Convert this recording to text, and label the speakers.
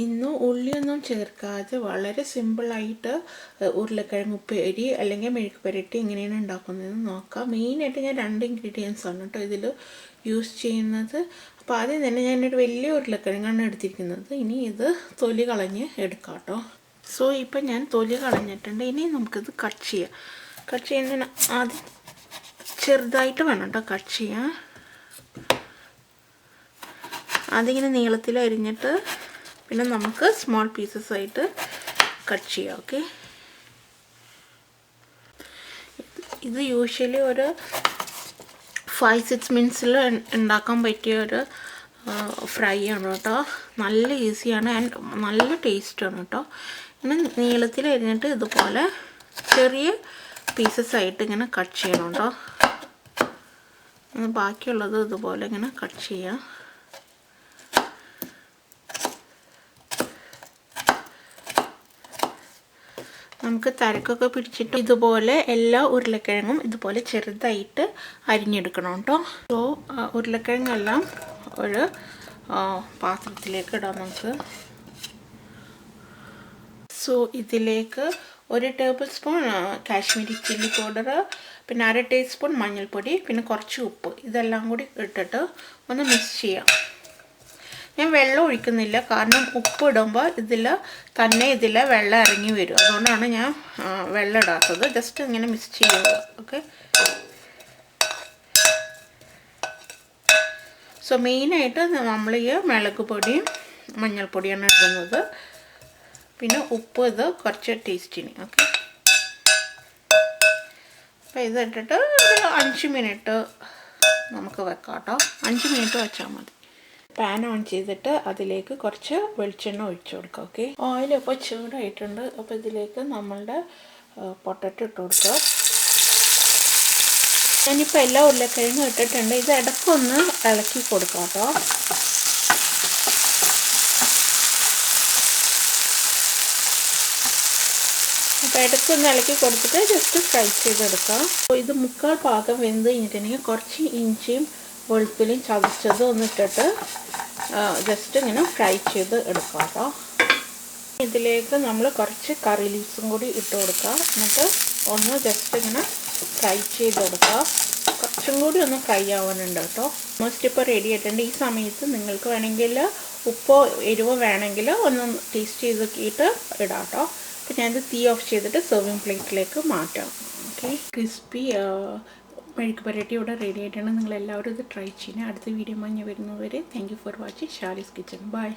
Speaker 1: ഇന്ന് ഉള്ളിയൊന്നും ചേർക്കാതെ വളരെ സിമ്പിളായിട്ട് ഉരുളക്കിഴങ്ങ് ഉപ്പേരി അല്ലെങ്കിൽ മെഴുക്കുപുരട്ടി എങ്ങനെയാണ് ഉണ്ടാക്കുന്നതെന്ന് നോക്കാം. മെയിനായിട്ട് ഞാൻ 2 ഇൻഗ്രീഡിയൻസ് ആണ് കേട്ടോ ഇതിൽ യൂസ് ചെയ്യുന്നത്. അപ്പോൾ ആദ്യം തന്നെ ഞാനൊരു വലിയ ഉരുളക്കിഴങ്ങാണ് എടുത്തിരിക്കുന്നത്. ഇനി ഇത് തൊലി കളഞ്ഞ് എടുക്കാം കേട്ടോ. സോ ഇപ്പം ഞാൻ തൊലി കളഞ്ഞിട്ടുണ്ട്. ഇനി നമുക്കിത് കട്ട് ചെയ്യാം. കട്ട് ചെയ്യുന്നതിന് ആദ്യം ചെറുതായിട്ട് വേണം കേട്ടോ കട്ട് ചെയ്യാൻ. അതിങ്ങനെ നീളത്തിൽ അരിഞ്ഞിട്ട് പിന്നെ നമുക്ക് സ്മോൾ പീസസ് ആയിട്ട് കട്ട് ചെയ്യാം. ഓക്കെ, ഇത് യൂഷ്വലി ഒരു 5-6 മിനിറ്റ്സിൽ ഉണ്ടാക്കാൻ പറ്റിയ ഒരു ഫ്രൈ ആണ് കേട്ടോ. നല്ല ഈസിയാണ് ആൻഡ് നല്ല ടേസ്റ്റാണ് കേട്ടോ. ഇങ്ങനെ നീളത്തിൽ അരിഞ്ഞിട്ട് ഇതുപോലെ ചെറിയ പീസസ് ആയിട്ട് ഇങ്ങനെ കട്ട് ചെയ്യണം കേട്ടോ. ബാക്കിയുള്ളത് ഇതുപോലെ ഇങ്ങനെ കട്ട് ചെയ്യാം. നമുക്ക് തരക്കൊക്കെ പിടിച്ചിട്ട് ഇതുപോലെ എല്ലാ ഉരുളക്കിഴങ്ങും ഇതുപോലെ ചെറുതായിട്ട് അരിഞ്ഞെടുക്കണം കേട്ടോ. സോ ഉരുളക്കിഴങ്ങെല്ലാം ഒരു പാത്രത്തിലേക്ക് ഇടാം നമുക്ക്. സോ ഇതിലേക്ക് 1 table spoon Kashmiri chilli powder, പിന്നെ 1/2 ടീസ്പൂൺ മഞ്ഞൾപ്പൊടി, പിന്നെ കുറച്ച് ഉപ്പ്, ഇതെല്ലാം കൂടി ഇട്ടിട്ട് ഒന്ന് മിക്സ് ചെയ്യാം. ഞാൻ വെള്ളം ഒഴിക്കുന്നില്ല, കാരണം ഉപ്പ് ഇടുമ്പോൾ ഇതിൽ വെള്ളം ഇറങ്ങി വരും. അതുകൊണ്ടാണ് ഞാൻ വെള്ളം ഇടാത്തത്. ജസ്റ്റ് ഇങ്ങനെ മിക്സ് ചെയ്യുക. ഓക്കെ, സോ മെയിനായിട്ട് നമ്മൾ ഈ മുളക് പൊടിയും മഞ്ഞൾപ്പൊടിയാണ് ഇടുന്നത്. പിന്നെ ഉപ്പ് ഇത് കുറച്ച് ടേസ്റ്റിന്. ഓക്കെ, അപ്പോൾ ഇത് ഇട്ടിട്ട് ഒരു 5 മിനിറ്റ് നമുക്ക് വെക്കാം കേട്ടോ. 5 മിനിറ്റ് വെച്ചാൽ മതി. പാൻ ഓൺ ചെയ്തിട്ട് അതിലേക്ക് കുറച്ച് വെളിച്ചെണ്ണ ഒഴിച്ചു കൊടുക്കുക. ഓക്കെ, ഓയിൽ ഇപ്പോൾ ചൂടായിട്ടുണ്ട്. അപ്പോൾ ഇതിലേക്ക് നമ്മളുടെ പൊട്ടറ്റോ ഇട്ട് കൊടുക്കുക. ഞാനിപ്പോൾ എല്ലാ ഉരുളക്കിഴങ്ങും ഇട്ടിട്ടുണ്ട്. ഇത് ഇടയ്ക്കൊന്ന് ഇളക്കി കൊടുക്കാം കേട്ടോ. അപ്പോൾ ഇടയ്ക്കൊന്ന് ഇളക്കി കൊടുത്തിട്ട് ജസ്റ്റ് ഫ്രൈ ചെയ്തെടുക്കാം. അപ്പോൾ ഇത് 1/4 ഭാഗം വെന്ത് കഴിഞ്ഞിട്ടുണ്ടെങ്കിൽ കുറച്ച് ഇഞ്ചിയും വെളുത്തുള്ളിയും ചതച്ചത് ഒന്നിട്ടിട്ട് ജസ്റ്റ് ഇങ്ങനെ ഫ്രൈ ചെയ്ത് എടുക്കാം കേട്ടോ. ഇതിലേക്ക് നമ്മൾ കുറച്ച് കറി ലീവ്സും കൂടി ഇട്ട് കൊടുക്കുക. എന്നിട്ട് ഒന്ന് ജസ്റ്റ് ഇങ്ങനെ ഫ്രൈ ചെയ്തെടുക്കുക. കുറച്ചും കൂടി ഒന്ന് ഫ്രൈ ആവാനുണ്ട് കേട്ടോ. ഓൾമോസ്റ്റ് ഇപ്പോൾ റെഡി ആയിട്ടുണ്ട്. ഈ സമയത്ത് നിങ്ങൾക്ക് വേണമെങ്കിൽ ഉപ്പോ എരിവോ വേണമെങ്കിൽ ഒന്ന് ടേസ്റ്റ് ചെയ്ത് നോക്കിയിട്ട് ഇടാം കേട്ടോ. അപ്പോൾ ഞാനിത് തീ ഓഫ് ചെയ്തിട്ട് സെർവിങ് പ്ലേറ്റിലേക്ക് മാറ്റാം. ഓക്കെ, ക്രിസ്പി മെഴുക്കുപുരട്ടി ഇവിടെ റെഡി ആയിട്ടാണ്. നിങ്ങളെല്ലാവരും ഇത് ട്രൈ ചെയ്യണം. അടുത്ത വീഡിയോ ഞാൻ വരുന്നവരെ thank you for watching Shali's kitchen. By.